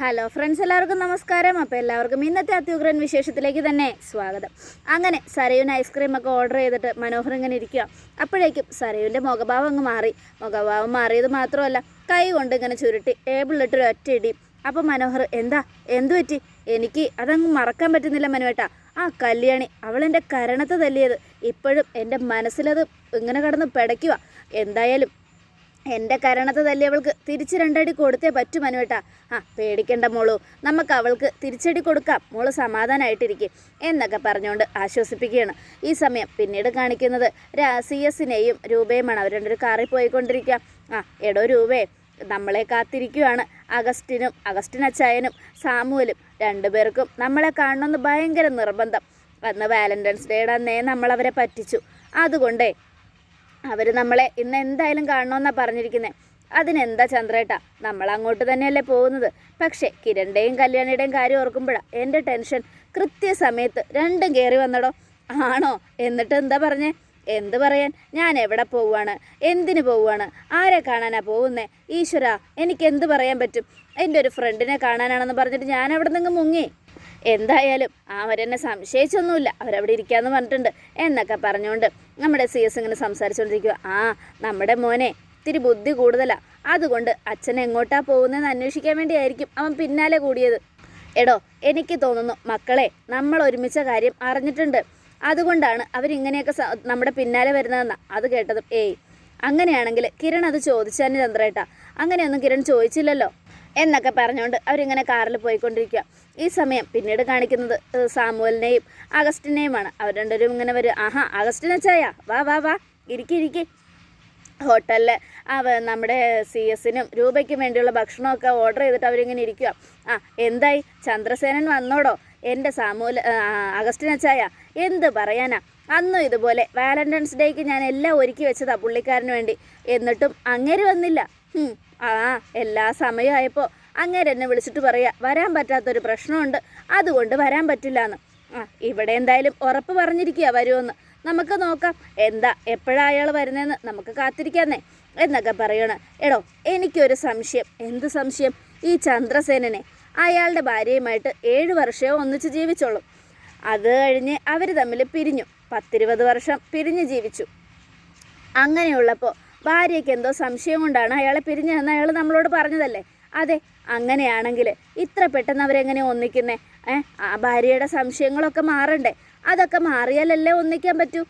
Hello friends, എല്ലാവർക്കും നമസ്കാരം. അപ്പോൾ എല്ലാവർക്കും ഇന്നത്തെ അത്യുഗ്രൻ വിശേഷത്തിലേക്ക് തന്നെ സ്വാഗതം. അങ്ങനെ സരയുവിന് ഐസ്ക്രീമൊക്കെ ഓർഡർ ചെയ്തിട്ട് മനോഹർ ഇങ്ങനെ ഇരിക്കുക. അപ്പോഴേക്കും സരയുവിൻ്റെ മുഖഭാവം അങ്ങ് മാറി. മുഖഭാവം മാറിയത് മാത്രമല്ല, കൈ കൊണ്ട് ഇങ്ങനെ ചുരുട്ടി ടേബിളിലിട്ടൊരു ഒറ്റ ഇടി. അപ്പോൾ മനോഹർ എന്തു പറ്റി? എനിക്ക് അതങ്ങ് മറക്കാൻ പറ്റുന്നില്ല മനുവേട്ടാ. ആ കല്യാണി അവളെൻ്റെ കരണത്ത് തല്ലിയത് ഇപ്പോഴും എൻ്റെ മനസ്സിലത് ഇങ്ങനെ കടന്ന് പിടയ്ക്കുക. എന്തായാലും എൻ്റെ കരണത്ത് തല്ലിയവൾക്ക് തിരിച്ച് രണ്ടടി കൊടുത്തേ പറ്റൂ മനുവേട്ടാ. പേടിക്കേണ്ട മോളൂ, നമുക്ക് അവൾക്ക് തിരിച്ചടി കൊടുക്കാം, മോള് സമാധാനമായിട്ടിരിക്കും എന്നൊക്കെ പറഞ്ഞുകൊണ്ട് ആശ്വസിപ്പിക്കുകയാണ്. ഈ സമയം പിന്നീട് കാണിക്കുന്നത് CS-നെയും രൂപയുമാണ്. അവർ രണ്ടൊരു കാറിൽ പോയിക്കൊണ്ടിരിക്കുക. എടോ രൂപേ, നമ്മളെ കാത്തിരിക്കുകയാണ് അഗസ്റ്റിനച്ചായനും സാമുവലും. രണ്ടുപേർക്കും നമ്മളെ കാണണമെന്ന് ഭയങ്കര നിർബന്ധം. അന്ന് വാലന്റൈൻസ് ഡേയുടെ അന്നേ നമ്മളവരെ പറ്റിച്ചു. അതുകൊണ്ടേ അവർ നമ്മളെ ഇന്ന് എന്തായാലും കാണണമെന്നാണ് പറഞ്ഞിരിക്കുന്നത്. അതിനെന്താ ചന്ദ്രേട്ടാ, നമ്മൾ അങ്ങോട്ട് തന്നെയല്ലേ പോകുന്നത്. പക്ഷേ കിരണിൻ്റെയും കല്യാണിയുടെയും കാര്യം ഓർക്കുമ്പോഴാണ് എൻ്റെ ടെൻഷൻ. കൃത്യസമയത്ത് രണ്ടും കയറി വന്നടോ. ആണോ? എന്നിട്ട് എന്താ പറഞ്ഞേ? എന്ത് പറയാൻ, ഞാൻ എവിടെ പോവുകയാണ്, എന്തിനു പോവുകയാണ്, ആരെ കാണാനാ പോകുന്നേ? ഈശ്വരാ, എനിക്കെന്ത് പറയാൻ പറ്റും? എൻ്റെ ഒരു ഫ്രണ്ടിനെ കാണാനാണെന്ന് പറഞ്ഞിട്ട് ഞാൻ അവിടെ നിന്ന് മുങ്ങി. എന്തായാലും അവരെന്നെ സംശയിച്ചൊന്നുമില്ല, അവരവിടെ ഇരിക്കാമെന്ന് പറഞ്ഞിട്ടുണ്ട് എന്നൊക്കെ പറഞ്ഞുകൊണ്ട് നമ്മുടെ CS ഇങ്ങനെ സംസാരിച്ചുകൊണ്ടിരിക്കുക. നമ്മുടെ മോനെ ഇത്തിരി ബുദ്ധി കൂടുതലാണ്. അതുകൊണ്ട് അച്ഛൻ എങ്ങോട്ടാ പോകുന്നതെന്ന് അന്വേഷിക്കാൻ വേണ്ടിയായിരിക്കും അവൻ പിന്നാലെ കൂടിയത്. എടോ, എനിക്ക് തോന്നുന്നു മക്കളെ നമ്മൾ ഒരുമിച്ച കാര്യം അറിഞ്ഞിട്ടുണ്ട്. അതുകൊണ്ടാണ് അവരിങ്ങനെയൊക്കെ നമ്മുടെ പിന്നാലെ വരുന്നതെന്നാണ് അത് കേട്ടതും. അങ്ങനെയാണെങ്കിൽ കിരൺ അത് ചോദിച്ചാൽ ചന്ദ്രേട്ടാ, അങ്ങനെയൊന്നും കിരൺ ചോദിച്ചില്ലല്ലോ എന്നൊക്കെ പറഞ്ഞുകൊണ്ട് അവരിങ്ങനെ കാറിൽ പോയിക്കൊണ്ടിരിക്കുക. ഈ സമയം പിന്നീട് കാണിക്കുന്നത് സാമുവലിനെയും അഗസ്റ്റിനെയുമാണ്. അവർ രണ്ടുപേരും ഇങ്ങനെ വരും. അഗസ്റ്റിനച്ചായ വാ വാ വാ, ഇരിക്കി. ഹോട്ടലിൽ നമ്മുടെ CS-നും രൂപയ്ക്കും വേണ്ടിയുള്ള ഭക്ഷണമൊക്കെ ഓർഡർ ചെയ്തിട്ട് അവരിങ്ങനെ ഇരിക്കുക. എന്തായി, ചന്ദ്രസേനൻ വന്നോടോ? എൻ്റെ അഗസ്റ്റിനച്ചായ എന്ത് പറയാനാ, അന്നും ഇതുപോലെ വാലന്റൈൻസ് ഡേക്ക് ഞാൻ എല്ലാം ഒരുക്കി വെച്ചതാ പുള്ളിക്കാരന് വേണ്ടി. എന്നിട്ടും അങ്ങേര് വന്നില്ല. എല്ലാ സമയമായപ്പോൾ അങ്ങേര് എന്നെ വിളിച്ചിട്ട് പറയുക വരാൻ പറ്റാത്തൊരു പ്രശ്നമുണ്ട്, അതുകൊണ്ട് വരാൻ പറ്റില്ല എന്ന്. ഇവിടെ എന്തായാലും ഉറപ്പ് പറഞ്ഞിരിക്കുക വരുമെന്ന്. നമുക്ക് നോക്കാം എന്താ എപ്പോഴാണ് അയാൾ വരുന്നതെന്ന് നമുക്ക് കാത്തിരിക്കാന്നേ എന്നൊക്കെ പറയണം. എടോ, എനിക്കൊരു സംശയം. എന്ത് സംശയം? ഈ ചന്ദ്രസേനനെ അയാളുടെ ഭാര്യയുമായിട്ട് 7 വർഷമോ ഒന്നിച്ച് ജീവിച്ചോളും. അത് കഴിഞ്ഞ് അവർ തമ്മിൽ പിരിഞ്ഞു. 10-20 വർഷം പിരിഞ്ഞ് ജീവിച്ചു. അങ്ങനെയുള്ളപ്പോൾ ഭാര്യയ്ക്ക് എന്തോ സംശയം കൊണ്ടാണ് അയാളെ പിരിഞ്ഞതെന്ന് അയാൾ നമ്മളോട് പറഞ്ഞതല്ലേ? അതെ, അങ്ങനെയാണെങ്കിൽ ഇത്ര പെട്ടെന്ന് അവരെങ്ങനെ ഒന്നിക്കുന്നേ? ആ ഭാര്യയുടെ സംശയങ്ങളൊക്കെ മാറണ്ടേ? അതൊക്കെ മാറിയാലല്ലേ ഒന്നിക്കാൻ പറ്റൂ.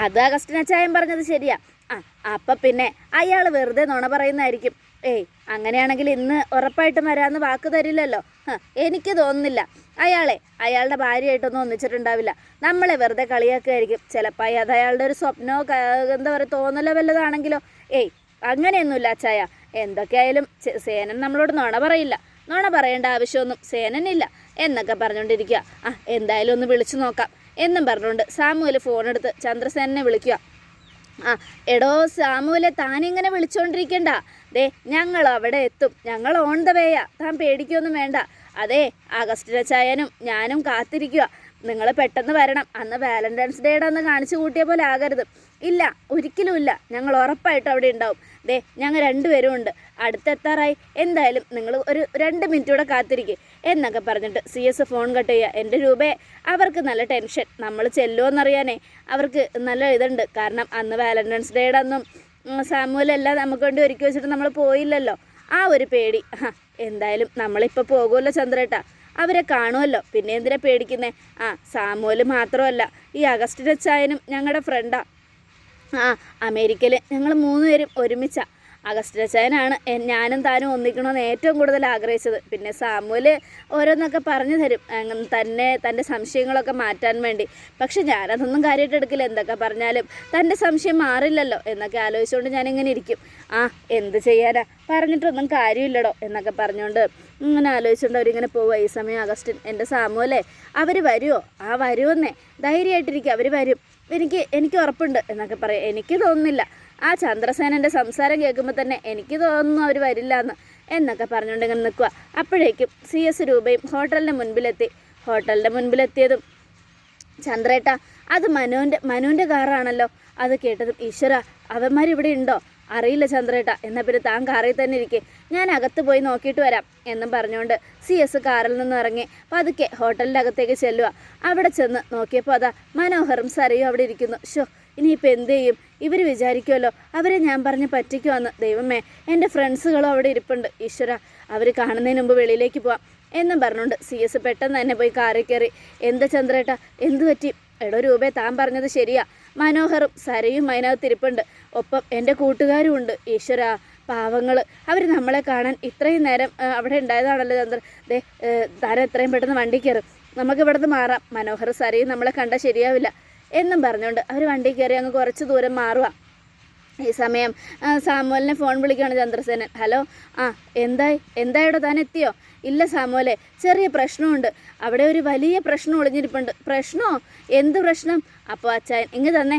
അത് അഗസ്റ്റിനച്ചായൻ പറഞ്ഞത് ശരിയാ. അപ്പം പിന്നെ അയാൾ വെറുതെ നുണ പറയുന്നതായിരിക്കും. അങ്ങനെയാണെങ്കിൽ ഇന്ന് ഉറപ്പായിട്ടും വരാമെന്ന് വാക്ക് തരില്ലല്ലോ. എനിക്ക് തോന്നുന്നില്ല. അയാളുടെ ഭാര്യയായിട്ടൊന്നും ഒന്നിച്ചിട്ടുണ്ടാവില്ല. നമ്മളെ വെറുതെ കളിയാക്കുകയായിരിക്കും. ചിലപ്പോൾ അത് അയാളുടെ ഒരു സ്വപ്നമോ എന്താ പറയുക തോന്നലോ വല്ലതാണെങ്കിലോ. അങ്ങനെയൊന്നുമില്ല അച്ചായ. എന്തൊക്കെയായാലും സേനൻ നമ്മളോട് നുണ പറയില്ല. നുണ പറയേണ്ട ആവശ്യമൊന്നും സേനനില്ല എന്നൊക്കെ പറഞ്ഞുകൊണ്ടിരിക്കുക. എന്തായാലും ഒന്ന് വിളിച്ചു നോക്കാം എന്നും പറഞ്ഞുകൊണ്ട് സാമുവൽ ഫോണെടുത്ത് ചന്ദ്രസേനനെ വിളിക്കുക. എടോ സാമുവലെ, താനിങ്ങനെ വിളിച്ചുകൊണ്ടിരിക്കണ്ട. ഞങ്ങൾ അവിടെ എത്തും, ഞങ്ങൾ ഓൺ ദ വേയാ, താൻ പേടിക്കൊന്നും വേണ്ട. അതെ, അഗസ്റ്റിനച്ചായനും ഞാനും കാത്തിരിക്കുക. നിങ്ങൾ പെട്ടെന്ന് വരണം. അന്ന് വാലന്റൈൻസ് ഡേയുടെ അന്ന് കാണിച്ചു കൂട്ടിയ പോലെ ആകരുത്. ഇല്ല, ഒരിക്കലും ഇല്ല, ഞങ്ങൾ ഉറപ്പായിട്ടും അവിടെ ഉണ്ടാവും. ഞങ്ങൾ രണ്ടുപേരും ഉണ്ട്, അടുത്തെത്താറായി. എന്തായാലും നിങ്ങൾ ഒരു 2 മിനിറ്റ് കൂടെ കാത്തിരിക്കുക എന്നൊക്കെ പറഞ്ഞിട്ട് CS ഫോൺ കട്ട് ചെയ്യുക. എൻ്റെ രൂപയെ അവർക്ക് നല്ല ടെൻഷൻ, നമ്മൾ ചെല്ലുമെന്നറിയാനേ അവർക്ക് നല്ല ഇതുണ്ട്. കാരണം അന്ന് വാലന്റൈൻസ് ഡേയുടെ അന്നും സാമുവലെല്ലാം നമുക്ക് വേണ്ടി ഒരുക്കി വെച്ചിട്ട് നമ്മൾ പോയില്ലല്ലോ. ആ ഒരു പേടി. എന്തായാലും നമ്മളിപ്പോൾ പോകുമല്ലോ ചന്ദ്രേട്ടാ, അവരെ കാണുമല്ലോ, പിന്നെ എന്തിനാ പേടിക്കുന്നേ? സാമുവൽ മാത്രമല്ല, ഈ അഗസ്റ്റിനച്ചായനും ഞങ്ങളുടെ ഫ്രണ്ടാ. അമേരിക്കയിൽ ഞങ്ങൾ 3 പേരും ഒരുമിച്ചാ. അഗസ്റ്റിനച്ചായനാണ് ഞാനും താനും ഒന്നിക്കണമെന്ന് ഏറ്റവും കൂടുതൽ ആഗ്രഹിച്ചത്. പിന്നെ സാമുവൽ ഓരോന്നൊക്കെ പറഞ്ഞു തരും തൻ്റെ സംശയങ്ങളൊക്കെ മാറ്റാൻ വേണ്ടി. പക്ഷെ ഞാനതൊന്നും കാര്യമായിട്ട് എടുക്കില്ല. എന്തൊക്കെ പറഞ്ഞാലും തൻ്റെ സംശയം മാറില്ലല്ലോ എന്നൊക്കെ ആലോചിച്ചുകൊണ്ട് ഞാനിങ്ങനെ ഇരിക്കും. എന്ത് ചെയ്യാനാ, പറഞ്ഞിട്ടൊന്നും കാര്യമില്ലടോ എന്നൊക്കെ പറഞ്ഞുകൊണ്ട് ഇങ്ങനെ ആലോചിച്ചുകൊണ്ട് അവരിങ്ങനെ പോവുക. ഈ സമയം അഗസ്റ്റിൻ, എൻ്റെ സാമുവലേ, അവർ വരുമോ? വരുമെന്നേ, ധൈര്യമായിട്ടിരിക്കുക, അവർ വരും, എനിക്ക് ഉറപ്പുണ്ട് എന്നൊക്കെ പറയാം. എനിക്ക് തോന്നുന്നില്ല. ആ ചന്ദ്രസേനൻ്റെ സംസാരം കേൾക്കുമ്പോൾ തന്നെ എനിക്ക് തോന്നുന്നു അവർ വരില്ല എന്നൊക്കെ പറഞ്ഞുകൊണ്ട് ഇങ്ങനെ നിൽക്കുക. അപ്പോഴേക്കും CS രൂപയും ഹോട്ടലിൻ്റെ മുൻപിലെത്തിയതും ചന്ദ്രേട്ടാ, അത് മനുവിൻ്റെ കാറാണല്ലോ. അത് കേട്ടതും ഈശ്വര, അവന്മാരിവിടെ ഉണ്ടോ? അറിയില്ല ചന്ദ്രേട്ട, എന്നാൽ പിന്നെ താൻ കാറിൽ തന്നെ ഇരിക്കേ, ഞാൻ അകത്ത് പോയി നോക്കിയിട്ട് വരാം എന്നും പറഞ്ഞുകൊണ്ട് CS കാറിൽ നിന്ന് ഇറങ്ങി പതുക്കെ ഹോട്ടലിൻ്റെ അകത്തേക്ക് ചെല്ലുക. അവിടെ ചെന്ന് നോക്കിയപ്പോൾ അതാ മനോഹറും സരയും അവിടെ ഇരിക്കുന്നു. ഷോ, ഇനിയിപ്പോൾ എന്ത് ചെയ്യും? ഇവർ വിചാരിക്കുമല്ലോ അവരെ ഞാൻ പറഞ്ഞ് പറ്റിക്കുവന്ന്. ദൈവമേ, എൻ്റെ ഫ്രണ്ട്സുകളും അവിടെ ഇരിപ്പുണ്ട്. ഈശ്വര, അവർ കാണുന്നതിന് മുമ്പ് വെളിയിലേക്ക് പോവാം എന്നും പറഞ്ഞുകൊണ്ട് CS പെട്ടെന്ന് തന്നെ പോയി കാറിൽ കയറി. എന്താ ചന്ദ്രേട്ട, എന്തു പറ്റി? എടോ രൂപേ, താൻ പറഞ്ഞത് ശരിയാ. മനോഹറും സരയും അതിനകത്തിരിപ്പുണ്ട്. ഒപ്പം എൻ്റെ കൂട്ടുകാരും ഉണ്ട്. ഈശ്വര, പാവങ്ങൾ, അവർ നമ്മളെ കാണാൻ ഇത്രയും നേരം അവിടെ ഉണ്ടായതാണല്ലോ ചന്ദ്ര. താൻ എത്രയും പെട്ടെന്ന് വണ്ടി കയറും, നമുക്ക് ഇവിടുന്ന് മാറാം. മനോഹർ സരയും നമ്മളെ കണ്ടാൽ ശരിയാവില്ല എന്നും പറഞ്ഞുകൊണ്ട് അവർ വണ്ടി കയറി അങ്ങ് കുറച്ച് ദൂരം മാറുക. ഈ സമയം സാമുവലിനെ ഫോൺ വിളിക്കുകയാണ് ചന്ദ്രസേനൻ. ഹലോ, എന്തായിടോ, താൻ എത്തിയോ? ഇല്ല സാമുവലെ, ചെറിയ പ്രശ്നമുണ്ട്. അവിടെ ഒരു വലിയ പ്രശ്നം ഒളിഞ്ഞിരിപ്പുണ്ട്. പ്രശ്നമോ? എന്ത് പ്രശ്നം? അപ്പോൾ അച്ചായൻ ഇങ്ങ് തന്നെ.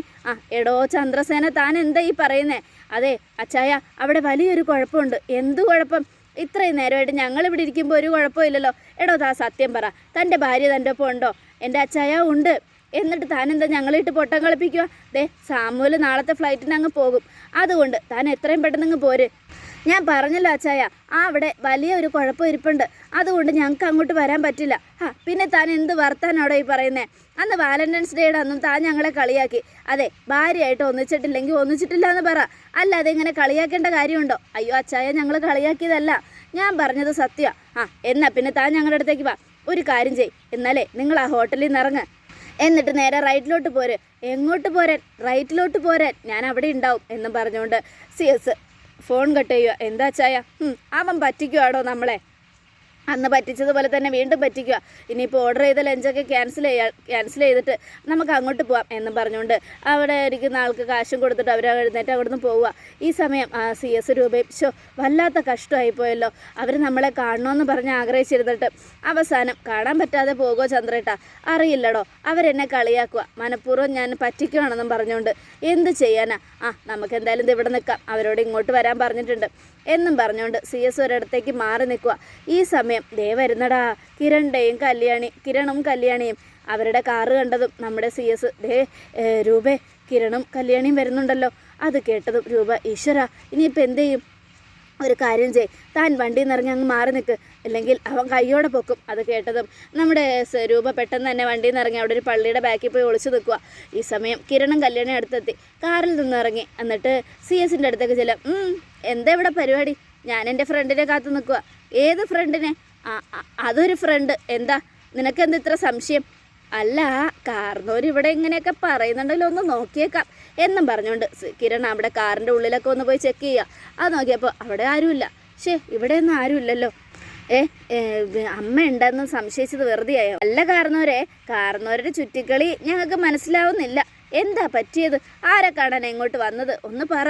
എടോ ചന്ദ്രസേന, താൻ എന്താ ഈ പറയുന്നേ? അതെ അച്ചായ, അവിടെ വലിയൊരു കുഴപ്പമുണ്ട്. എന്ത് കുഴപ്പം? ഇത്രയും നേരമായിട്ട് ഞങ്ങളിവിടെ ഇരിക്കുമ്പോൾ ഒരു കുഴപ്പമില്ലല്ലോ. എടോ താ സത്യം പറ, തൻ്റെ ഭാര്യ തൻ്റെ ഒപ്പം ഉണ്ടോ? എൻ്റെ അച്ചായ ഉണ്ട്. എന്നിട്ട് താനെന്താ ഞങ്ങളിട്ട് പൊട്ടം കളിപ്പിക്കുക? സാമുവൽ നാളത്തെ ഫ്ലൈറ്റിന് അങ്ങ് പോകും. അതുകൊണ്ട് താൻ എത്രയും പെട്ടെന്ന് അങ്ങ് പോര്. ഞാൻ പറഞ്ഞല്ലോ അച്ചായ, അവിടെ വലിയ ഒരു കുഴപ്പം ഇരിപ്പുണ്ട്. അതുകൊണ്ട് ഞങ്ങൾക്ക് അങ്ങോട്ട് വരാൻ പറ്റില്ല. പിന്നെ താൻ എന്ത് വർത്താനോടോ ഈ പറയുന്നേ? അന്ന് വാലന്റൈൻസ് ഡേയുടെ അന്നും താൻ ഞങ്ങളെ കളിയാക്കി. അതെ, ഭാര്യയായിട്ട് ഒന്നിച്ചിട്ടില്ലെങ്കിൽ ഒന്നിച്ചിട്ടില്ല എന്ന് പറ, അല്ലാതെ ഇങ്ങനെ കളിയാക്കേണ്ട കാര്യമുണ്ടോ? അയ്യോ അച്ചായ, ഞങ്ങൾ കളിയാക്കിയതല്ല, ഞാൻ പറഞ്ഞത് സത്യമാണ്. എന്നാ പിന്നെ താൻ ഞങ്ങളുടെ അടുത്തേക്ക് വാ. ഒരു കാര്യം ചെയ്, എന്നാലേ നിങ്ങൾ ആ ഹോട്ടലിൽ നിന്ന് ഇറങ്ങ്. എന്നിട്ട് നേരെ റൈറ്റിലോട്ട് പോര്. എങ്ങോട്ട് പോരാൻ? റൈറ്റിലോട്ട് പോരാൻ, ഞാൻ അവിടെ ഉണ്ടാവും എന്നും പറഞ്ഞുകൊണ്ട് CS ഫോൺ കട്ട് ചെയ്യുക. എന്താ ചായ? അവൻ പറ്റിക്കുവാടോ നമ്മളെ. അന്ന് പറ്റിച്ചതുപോലെ തന്നെ വീണ്ടും പറ്റിക്കുക. ഇനിയിപ്പോൾ ഓർഡർ ചെയ്ത ലഞ്ചൊക്കെ ക്യാൻസൽ ചെയ്തിട്ട് നമുക്ക് അങ്ങോട്ട് പോവാം എന്നും പറഞ്ഞുകൊണ്ട് അവിടെ ഇരിക്കുന്ന ആൾക്ക് കാശും കൊടുത്തിട്ട് അവർ എഴുന്നേറ്റ് അവിടുന്ന് പോവുക. ഈ സമയം CS രൂപയും വല്ലാത്ത കഷ്ടമായിപ്പോയല്ലോ. അവർ നമ്മളെ കാണണമെന്ന് പറഞ്ഞ് ആഗ്രഹിച്ചിരുന്നിട്ട് അവസാനം കാണാൻ പറ്റാതെ പോകുമോ ചന്ദ്രേട്ട? അറിയില്ലടോ, അവരെന്നെ കളിയാക്കുക. മനഃപൂർവ്വം ഞാൻ പറ്റിക്കുകയാണെന്നും പറഞ്ഞുകൊണ്ട് എന്ത് ചെയ്യാനാ? നമുക്ക് എന്തായാലും ഇവിടെ നിൽക്കാം, അവരോട് ഇങ്ങോട്ട് വരാൻ പറഞ്ഞിട്ടുണ്ട് എന്നും പറഞ്ഞുകൊണ്ട് CS ഒരിടത്തേക്ക് മാറി നിൽക്കുക. ഈ സമയം വരുന്നടാ കിരണും കല്യാണിയും. അവരുടെ കാറ് കണ്ടതും നമ്മുടെ CS രൂപേ, കിരണും കല്യാണിയും വരുന്നുണ്ടല്ലോ. അത് കേട്ടതും രൂപ, ഈശ്വര, ഇനിയിപ്പോൾ എന്ത് ചെയ്യും? ഒരു കാര്യം ചെയ്, താൻ വണ്ടിയിൽ നിന്ന് ഇറങ്ങി അങ്ങ് മാറി നിൽക്ക്, അല്ലെങ്കിൽ അവൻ കയ്യോടെ പൊക്കും. അത് കേട്ടതും നമ്മുടെ രൂപ പെട്ടെന്ന് തന്നെ വണ്ടിയിൽ നിന്ന് ഇറങ്ങി അവിടെ ഒരു പള്ളിയുടെ ബാക്കിൽ പോയി ഒളിച്ചു നിൽക്കുക. ഈ സമയം കിരണും കല്യാണി അടുത്തെത്തി കാറിൽ നിന്ന് ഇറങ്ങി. എന്നിട്ട് CS-ൻ്റെ അടുത്തേക്ക് ചെല്ലാം. എന്താ ഇവിടെ പരിപാടി? ഞാൻ എൻ്റെ ഫ്രണ്ടിനെ കാത്തു നിൽക്കുക. ഏത് ഫ്രണ്ടിനെ? അതൊരു ഫ്രണ്ട്. എന്താ നിനക്കെന്ത് ഇത്ര സംശയം? അല്ല, കാർന്നോർ ഇവിടെ ഇങ്ങനെയൊക്കെ പറയുന്നുണ്ടല്ലോ, ഒന്ന് നോക്കിയേക്കാം എന്നും പറഞ്ഞുകൊണ്ട് കിരൺ അവിടെ കാറിൻ്റെ ഉള്ളിലൊക്കെ ഒന്ന് പോയി ചെക്ക് ചെയ്യുക. അത് നോക്കിയപ്പോൾ അവിടെ ആരുമില്ല. ഇവിടെയൊന്നും ആരുമില്ലല്ലോ. അമ്മ ഉണ്ടെന്ന് സംശയിച്ചത് വെറുതെയായോ? അല്ല കാർന്നോരുടെ ചുറ്റിക്കളി ഞങ്ങൾക്ക് മനസ്സിലാവുന്നില്ല. എന്താ പറ്റിയത്? ആരെ കാണാൻ എങ്ങോട്ട് വന്നത്? ഒന്ന് പറ.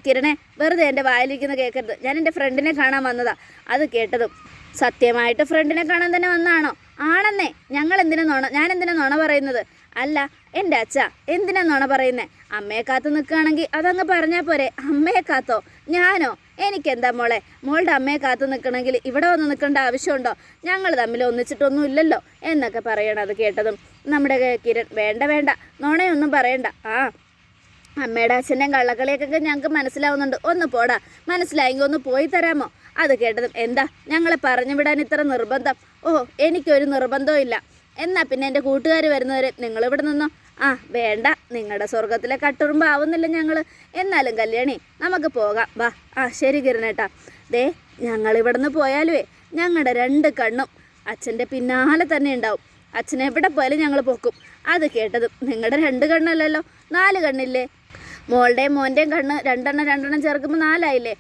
കിരണേ, വെറുതെ എൻ്റെ വായിലിരിക്കുന്ന കേൾക്കരുത്. ഞാൻ എൻ്റെ ഫ്രണ്ടിനെ കാണാൻ വന്നതാ. അത് കേട്ടതും സത്യമായിട്ട് ഫ്രണ്ടിനെ കാണാൻ തന്നെ വന്നാണോ? ആണെന്നേ. ഞാൻ എന്തിനാ നുണ പറയുന്നത്? അല്ല എൻ്റെ അച്ഛ, എന്തിനാ നുണ പറയുന്നേ? അമ്മയെ കാത്തു നിൽക്കുകയാണെങ്കിൽ അതങ്ങ് പറഞ്ഞാൽ പോരെ. അമ്മയെ കാത്തോ? ഞാനോ? എനിക്കെന്താ മോളെ, മോളുടെ അമ്മയെ കാത്തു നിൽക്കണമെങ്കിൽ ഇവിടെ വന്ന് നിൽക്കേണ്ട ആവശ്യമുണ്ടോ? ഞങ്ങൾ തമ്മിൽ ഒന്നിച്ചിട്ടൊന്നും ഇല്ലല്ലോ എന്നൊക്കെ പറയണം. അത് കേട്ടതും നമ്മുടെ കിരൺ, വേണ്ട, നുണയൊന്നും പറയണ്ട. അമ്മയുടെ അച്ഛൻ്റെയും കള്ളക്കളിയൊക്കെ ഞങ്ങൾക്ക് മനസ്സിലാവുന്നുണ്ട്. ഒന്ന് പോടാ, മനസ്സിലായെങ്കിൽ ഒന്ന് പോയി തരാമോ? അത് കേട്ടതും എന്താ ഞങ്ങളെ പറഞ്ഞു വിടാൻ ഇത്ര നിർബന്ധം? എനിക്കൊരു നിർബന്ധവും ഇല്ല. എന്നാൽ പിന്നെ എൻ്റെ കൂട്ടുകാർ വരുന്നവരെ നിങ്ങളിവിടെ നിന്നോ? വേണ്ട, നിങ്ങളുടെ സ്വർഗത്തിലെ കട്ടുറുമ്പാവുന്നില്ല ഞങ്ങൾ. എന്നാലും കല്യാണി, നമുക്ക് പോകാം, വാ. ശരി കിരണേട്ടാ. ഞങ്ങളിവിടെ നിന്ന് പോയാലുവേ ഞങ്ങളുടെ 2 കണ്ണും അച്ഛൻ്റെ പിന്നാലെ തന്നെ ഉണ്ടാവും. അച്ഛൻ എവിടെ പോയാലും ഞങ്ങൾ പൊക്കും. അത് കേട്ടതും നിങ്ങളുടെ 2 കണ്ണല്ലല്ലോ, 4 കണ്ണില്ലേ? മോളുടെയും മോൻ്റെയും കണ്ണ് രണ്ടെണ്ണം ചേർക്കുമ്പോൾ 4 ആയില്ലേ?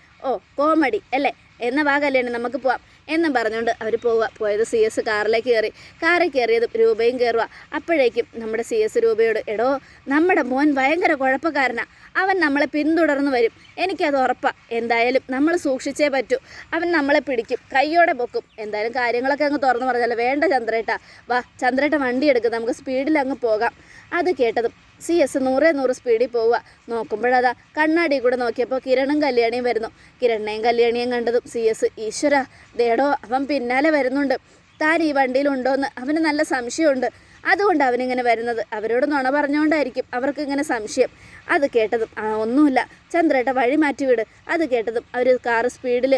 കോമഡി അല്ലേ? എന്നാൽ വാ കല്യാണി, നമുക്ക് പോവാം എന്നും പറഞ്ഞുകൊണ്ട് അവർ പോയത് CS കാറിലേക്ക് കാറിൽ കയറിയതും രൂപയും കയറുക. അപ്പോഴേക്കും നമ്മുടെ CS രൂപയോട്, എടോ, നമ്മുടെ മോൻ ഭയങ്കര കുഴപ്പക്കാരനാ, അവൻ നമ്മളെ പിന്തുടർന്ന് വരും, എനിക്കത് ഉറപ്പാണ്. എന്തായാലും നമ്മൾ സൂക്ഷിച്ചേ പറ്റൂ. അവൻ നമ്മളെ പിടിക്കും, കയ്യോടെ പൊക്കും. എന്തായാലും കാര്യങ്ങളൊക്കെ അങ്ങ് തുറന്നു പറഞ്ഞാലോ. വേണ്ട ചന്ദ്രേട്ട, വാ ചന്ദ്രേട്ട, വണ്ടി എടുക്കുക, നമുക്ക് സ്പീഡിൽ അങ്ങ് പോകാം. അത് കേട്ടതും CS 100 സ്പീഡിൽ പോവുക. നോക്കുമ്പോഴതാ കണ്ണാടി കൂടെ നോക്കിയപ്പോൾ കിരണും കല്യാണിയും വരുന്നു. കിരണിനെയും കല്യാണിയും കണ്ടതും CS, ഈശ്വര, ദേടോ, അവൻ പിന്നാലെ വരുന്നുണ്ട്. താൻ ഈ വണ്ടിയിലുണ്ടോയെന്ന് അവന് നല്ല സംശയമുണ്ട്. അതുകൊണ്ട് അവനിങ്ങനെ വരുന്നത്. അവരോട് നുണ പറഞ്ഞുകൊണ്ടായിരിക്കും അവർക്ക് ഇങ്ങനെ സംശയം. അത് കേട്ടതും ഒന്നുമില്ല ചന്ദ്രേട്ട വഴി മാറ്റിവിട്. അത് കേട്ടതും അവർ കാറ് സ്പീഡിൽ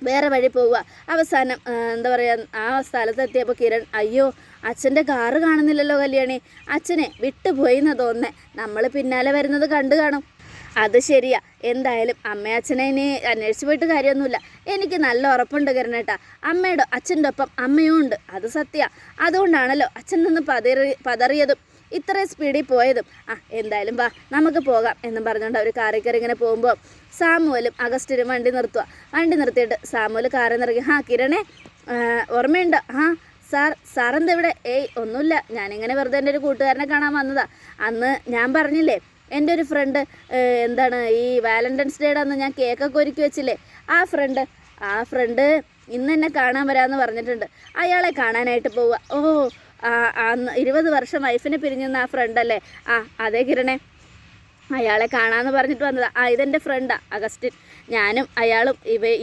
വേറെ വഴി പോവുക. അവസാനം എന്താ പറയുക, ആ സ്ഥലത്തെത്തിയപ്പോൾ കിരൺ, അയ്യോ അച്ഛൻ്റെ കാറ് കാണുന്നില്ലല്ലോ കല്യാണി, അച്ഛനെ വിട്ടുപോയി എന്നാ തോന്നുന്നേ, നമ്മൾ പിന്നാലെ വരുന്നത് കണ്ടു കാണും. അത് ശരിയാ, എന്തായാലും അമ്മയച്ഛനെ ഇനി അന്വേഷിച്ച് പോയിട്ട് കാര്യമൊന്നുമില്ല. എനിക്ക് നല്ല ഉറപ്പുണ്ട് കിരണേട്ടാ, അമ്മയുടെ അച്ഛൻ്റെ ഒപ്പം അമ്മയും ഉണ്ട്, അത് സത്യ. അതുകൊണ്ടാണല്ലോ അച്ഛൻ നിന്ന് പതറിയതും ഇത്രയും സ്പീഡിൽ പോയതും. എന്തായാലും വാ നമുക്ക് പോകാം എന്നും പറഞ്ഞുകൊണ്ട് അവർ കാറിൽ കയറി ഇങ്ങനെ പോകുമ്പോൾ സാമുവലും അഗസ്റ്റിനും വണ്ടി നിർത്തിയിട്ട് സാമുവൽ കാറിൽ നിറങ്ങി, കിരണേ ഓർമ്മയുണ്ടോ? സാറെന്താ ഇവിടെ? ഒന്നുമില്ല, ഞാനിങ്ങനെ വെറുതെ എൻ്റെ ഒരു കൂട്ടുകാരനെ കാണാൻ വന്നതാ. അന്ന് ഞാൻ പറഞ്ഞില്ലേ എൻ്റെ ഒരു ഫ്രണ്ട് എന്താണ് ഈ വാലന്റൈൻസ് ഡേയുടെ അന്ന് ഞാൻ കേക്കൊക്കെ ഒരുക്കി വെച്ചില്ലേ, ആ ഫ്രണ്ട് ഇന്ന് എന്നെ കാണാൻ വരാമെന്ന് പറഞ്ഞിട്ടുണ്ട്. അയാളെ കാണാനായിട്ട് പോവുക. അന്ന് 20 വർഷം വൈഫിനെ പിരിഞ്ഞെന്ന ആ ഫ്രണ്ടല്ലേ? അതേ കിരണേ, അയാളെ കാണാമെന്ന് പറഞ്ഞിട്ട് വന്നതാ. ഇതെൻ്റെ ഫ്രണ്ടാ അഗസ്റ്റിൻ. ഞാനും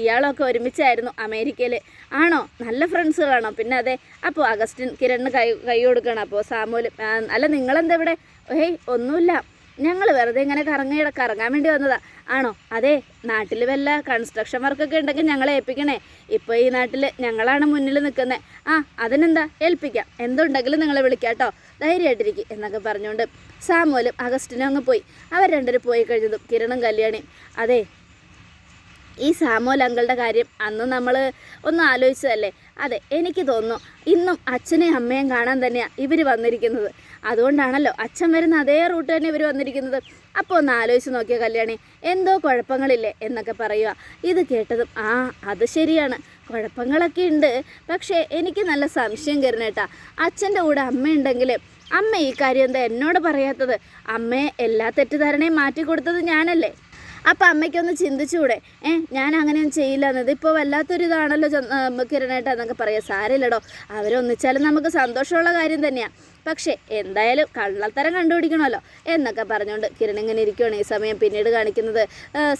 ഇയാളൊക്കെ ഒരുമിച്ചായിരുന്നു അമേരിക്കയിൽ. ആണോ? നല്ല ഫ്രണ്ട്സുകളാണോ? പിന്നെ അതെ. അപ്പോൾ അഗസ്റ്റിൻ കിരണിന് കൈ കൊടുക്കണം. അപ്പോൾ സാമുവലും, അല്ല നിങ്ങളെന്താ ഇവിടെ? ഒന്നുമില്ല, ഞങ്ങൾ വെറുതെ ഇങ്ങനെ കറങ്ങാൻ വേണ്ടി വന്നതാ. ആണോ? അതെ, നാട്ടിൽ വല്ല കൺസ്ട്രക്ഷൻ വർക്കൊക്കെ ഉണ്ടെങ്കിൽ ഞങ്ങളെ ഏൽപ്പിക്കണേ. ഇപ്പോൾ ഈ നാട്ടിൽ ഞങ്ങളാണ് മുന്നിൽ നിൽക്കുന്നത്. അതിനെന്താ, ഏൽപ്പിക്കാം. എന്തുണ്ടെങ്കിലും നിങ്ങളെ വിളിക്കാം കേട്ടോ, ധൈര്യമായിട്ടിരിക്കും എന്നൊക്കെ പറഞ്ഞുകൊണ്ട് സാമുവലും അഗസ്റ്റിനും അങ്ങ് പോയി. അവർ രണ്ടുപേരും പോയി കഴിഞ്ഞതും കിരണും കല്യാണിയും, അതെ ഈ സാമുവൽ അങ്കിളുടെ കാര്യം അന്ന് നമ്മൾ ഒന്ന് ആലോചിച്ചതല്ലേ? അതെ, എനിക്ക് തോന്നുന്നു ഇന്നും അച്ഛനെയും അമ്മയും കാണാൻ തന്നെയാണ് ഇവർ വന്നിരിക്കുന്നത്. അതുകൊണ്ടാണല്ലോ അച്ഛൻ വരുന്ന അതേ റൂട്ട് തന്നെ ഇവർ വന്നിരിക്കുന്നത്. അപ്പോൾ ഒന്ന് ആലോചിച്ച് നോക്കിയ കല്യാണി, എന്തോ കുഴപ്പങ്ങളില്ലേ എന്നൊക്കെ പറയുക. ഇത് കേട്ടതും അത് ശരിയാണ്, കുഴപ്പങ്ങളൊക്കെ ഉണ്ട്. പക്ഷേ എനിക്ക് നല്ല സംശയം കയറുന്നേട്ടാ, അച്ഛൻ്റെ കൂടെ അമ്മയുണ്ടെങ്കിൽ അമ്മ ഈ കാര്യം എന്താ എന്നോട് പറയാത്തത്? അമ്മയെ എല്ലാ തെറ്റിദ്ധാരണയും മാറ്റി കൊടുത്തത് ഞാനല്ലേ? അപ്പം അമ്മയ്ക്കൊന്ന് ചിന്തിച്ചുകൂടെ? ഞാൻ അങ്ങനെയൊന്നും ചെയ്യില്ല എന്നത്. ഇപ്പോൾ വല്ലാത്തൊരിതാണല്ലോ കിരണേട്ട എന്നൊക്കെ പറയാം. സാരമില്ലടോ, അവരൊന്നിച്ചാലും നമുക്ക് സന്തോഷമുള്ള കാര്യം തന്നെയാണ്. പക്ഷേ എന്തായാലും കള്ളത്തരം കണ്ടുപിടിക്കണമല്ലോ എന്നൊക്കെ പറഞ്ഞുകൊണ്ട് കിരൺ ഇങ്ങനെ ഇരിക്കുകയാണ്. ഈ സമയം പിന്നീട് കാണിക്കുന്നത്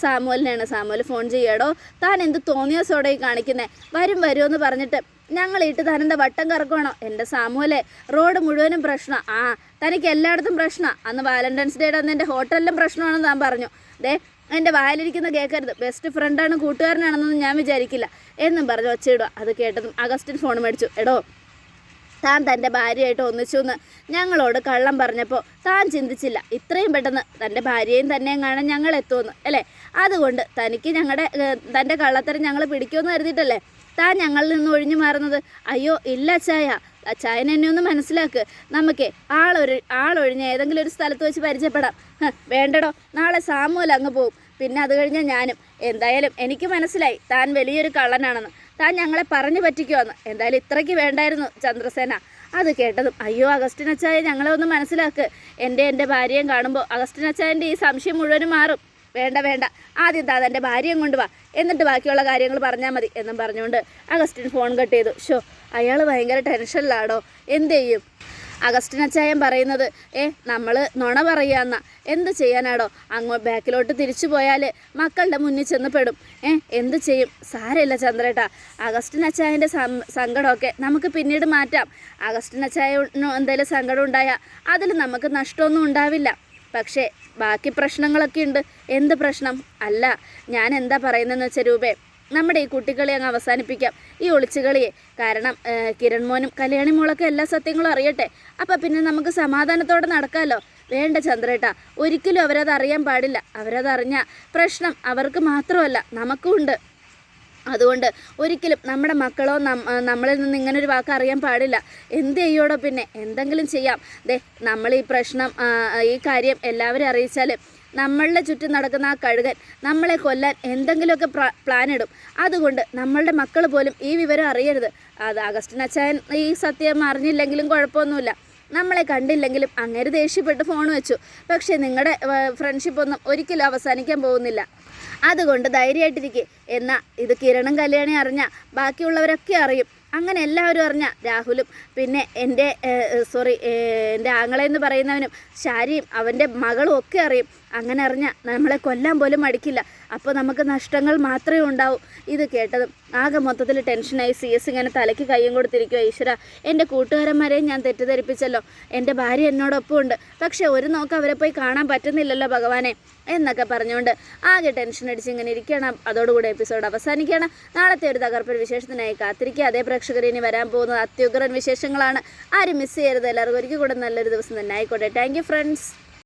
സാമുവലിനെയാണ്. സാമുവൽ ഫോൺ ചെയ്യാടോ, താൻ എന്ത് തോന്നിയ സോടെ കാണിക്കുന്നേ? വരുമെന്ന് പറഞ്ഞിട്ട് ഞങ്ങളിട്ട് താനെന്താ വട്ടം കറക്കുവാണോ? എൻ്റെ സാമുവലെ, റോഡ് മുഴുവനും പ്രശ്നമാണ്. തനിക്ക് എല്ലായിടത്തും പ്രശ്നമാണ്. അന്ന് വാലന്റൈൻസ് ഡേയുടെ അന്ന് എൻ്റെ ഹോട്ടലിലും പ്രശ്നമാണെന്ന് താൻ പറഞ്ഞു. എൻ്റെ വായിലിരിക്കുന്ന കേൾക്കരുത്, ബെസ്റ്റ് ഫ്രണ്ടാണ് കൂട്ടുകാരനാണെന്നൊന്നും ഞാൻ വിചാരിക്കില്ല എന്നും പറഞ്ഞ് ഒച്ചയിടുക. അത് കേട്ടതും അഗസ്റ്റിൻ ഫോൺ മേടിച്ചു. എടോ, താൻ തൻ്റെ ഭാര്യയായിട്ട് ഒന്നിച്ചു എന്ന് ഞങ്ങളോട് കള്ളം പറഞ്ഞപ്പോൾ താൻ ചിന്തിച്ചില്ല ഇത്രയും പെട്ടെന്ന് തൻ്റെ ഭാര്യയും തന്നെയും കാണാൻ ഞങ്ങൾ എത്തുമെന്ന് അല്ലേ? അതുകൊണ്ട് തനിക്ക് തൻ്റെ കള്ളത്തരം ഞങ്ങൾ പിടിക്കുമെന്ന് കരുതിയിട്ടല്ലേ താൻ ഞങ്ങളിൽ നിന്ന് ഒഴിഞ്ഞു മാറുന്നത്? അയ്യോ ഇല്ല അച്ചായൻ എന്നെ ഒന്ന് മനസ്സിലാക്ക്. നമുക്ക് ആളൊഴിഞ്ഞ് ഏതെങ്കിലും ഒരു സ്ഥലത്ത് വെച്ച് പരിചയപ്പെടാം. വേണ്ടടോ, നാളെ സാമുവൽ അങ്ങ് പോവും, പിന്നെ അത് കഴിഞ്ഞാൽ ഞാനും. എന്തായാലും എനിക്ക് മനസ്സിലായി താൻ വലിയൊരു കള്ളനാണെന്ന്. താൻ ഞങ്ങളെ പറഞ്ഞു പറ്റിക്കുമെന്ന്. എന്തായാലും ഇത്രയ്ക്ക് വേണ്ടായിരുന്നു ചന്ദ്രസേന. അത് കേട്ടതും, അയ്യോ അഗസ്റ്റിൻ അച്ചായ, ഞങ്ങളെ ഒന്ന് മനസ്സിലാക്ക്. എൻ്റെ ഭാര്യയും കാണുമ്പോൾ അഗസ്റ്റിൻ അച്ചായൻ്റെ ഈ സംശയം മുഴുവനും മാറും. വേണ്ട, ആദ്യം താൻ എൻ്റെ ഭാര്യയും കൊണ്ടുവാ, എന്നിട്ട് ബാക്കിയുള്ള കാര്യങ്ങൾ പറഞ്ഞാൽ മതി എന്നും പറഞ്ഞുകൊണ്ട് അഗസ്റ്റിൻ ഫോൺ കട്ട് ചെയ്തു. അയാൾ ഭയങ്കര ടെൻഷനിലാടോ, എന്ത് ചെയ്യും? അഗസ്റ്റിൻ അച്ചായൻ പറയുന്നത് നമ്മൾ നുണ പറയാന്ന, എന്ത് ചെയ്യാനാടോ? ബാക്കിലോട്ട് തിരിച്ചു പോയാൽ മക്കളുടെ മുന്നിൽ ചെന്ന് പെടും. എന്ത് ചെയ്യും? സാരമില്ല ചന്ദ്രേട്ടാ, അഗസ്റ്റിൻ അച്ചായൻ്റെ സങ്കടമൊക്കെ നമുക്ക് പിന്നീട് മാറ്റാം. അഗസ്റ്റിൻ അച്ചായന് എന്തെങ്കിലും സങ്കടം ഉണ്ടായാൽ അതിൽ നമുക്ക് നഷ്ടമൊന്നും ഉണ്ടാവില്ല. പക്ഷേ ബാക്കി പ്രശ്നങ്ങളൊക്കെ ഉണ്ട്. എന്ത് പ്രശ്നം? അല്ല, ഞാൻ എന്താ പറയുന്നതെന്ന് വെച്ചാൽ രൂപേ, നമ്മുടെ ഈ കുട്ടികളെ അങ്ങ് അവസാനിപ്പിക്കാം, ഈ ഒളിച്ചുകളിയെ. കാരണം കിരൺ മോനും കല്യാണി മോളൊക്കെ എല്ലാ സത്യങ്ങളും അറിയട്ടെ. അപ്പം പിന്നെ നമുക്ക് സമാധാനത്തോടെ നടക്കാമല്ലോ. വേണ്ട ചന്ദ്രേട്ടാ, ഒരിക്കലും അവരത് അറിയാൻ പാടില്ല. അവരതറിഞ്ഞാൽ പ്രശ്നം അവർക്ക് മാത്രമല്ല നമുക്കും ഉണ്ട്. അതുകൊണ്ട് ഒരിക്കലും നമ്മുടെ മക്കളോ നമ്മളിൽ നിന്ന് ഇങ്ങനൊരു വാക്ക് അറിയാൻ പാടില്ല. എന്ത് ചെയ്യോടോ? പിന്നെ എന്തെങ്കിലും ചെയ്യാം. നമ്മൾ ഈ പ്രശ്നം ഈ കാര്യം എല്ലാവരും അറിയിച്ചാൽ നമ്മളുടെ ചുറ്റും നടക്കുന്ന ആ കഴുകൻ നമ്മളെ കൊല്ലാൻ എന്തെങ്കിലുമൊക്കെ പ്ലാൻ ഇടും. അതുകൊണ്ട് നമ്മളുടെ മക്കൾ പോലും ഈ വിവരം അറിയരുത്. അത് അഗസ്റ്റിൻ അച്ചായൻ ഈ സത്യം അറിഞ്ഞില്ലെങ്കിലും കുഴപ്പമൊന്നുമില്ല. നമ്മളെ കണ്ടില്ലെങ്കിലും അങ്ങേര് ദേഷ്യപ്പെട്ട് ഫോൺ വെച്ചു. പക്ഷേ നിങ്ങളുടെ ഫ്രണ്ട്ഷിപ്പൊന്നും ഒരിക്കലും അവസാനിക്കാൻ പോകുന്നില്ല. അതുകൊണ്ട് ധൈര്യമായിട്ടിരിക്കുക. എന്നാൽ ഇത് കിരണും കല്യാണി അറിഞ്ഞാൽ ബാക്കിയുള്ളവരൊക്കെ അറിയും. അങ്ങനെ എല്ലാവരും അറിഞ്ഞ രാഹുലും പിന്നെ എൻ്റെ എൻ്റെ ആങ്ങളെന്ന് പറയുന്നവനും ശാരിയും അവൻ്റെ മകളും ഒക്കെ അറിയും. അങ്ങനെ അറിഞ്ഞാൽ നമ്മളെ കൊല്ലാൻ പോലും മടിക്കില്ല. അപ്പോൾ നമുക്ക് നഷ്ടങ്ങൾ മാത്രമേ ഉണ്ടാവൂ. ഇത് കേട്ടതും ആകെ മൊത്തത്തിൽ ടെൻഷനായി CS ഇങ്ങനെ തലയ്ക്ക് കയ്യും കൊടുത്തിരിക്കുക. ഈശ്വര, എൻ്റെ കൂട്ടുകാരന്മാരെയും ഞാൻ തെറ്റിദ്ധരിപ്പിച്ചല്ലോ. എൻ്റെ ഭാര്യ എന്നോടൊപ്പം ഉണ്ട്, പക്ഷെ ഒരു നോക്ക് അവരെ പോയി കാണാൻ പറ്റുന്നില്ലല്ലോ ഭഗവാനെ എന്നൊക്കെ പറഞ്ഞുകൊണ്ട് ആകെ ടെൻഷൻ അടിച്ച് ഇങ്ങനെ ഇരിക്കണം. അതോടുകൂടി എപ്പിസോഡ് അവസാനിക്കുകയാണ്. നാളത്തെ ഒരു തകർപ്പൻ വിശേഷത്തിനായി കാത്തിരിക്കുക. അതേ പ്രേക്ഷകർ ഇനി വരാൻ പോകുന്നത് അത്യുഗ്രൻ വിശേഷങ്ങളാണ്. ആരും മിസ് ചെയ്യരുത്. എല്ലാവർക്കും ഒരിക്കൽ കൂടെ നല്ലൊരു ദിവസം തന്നെ ആയിക്കോട്ടെ. Thank you friends.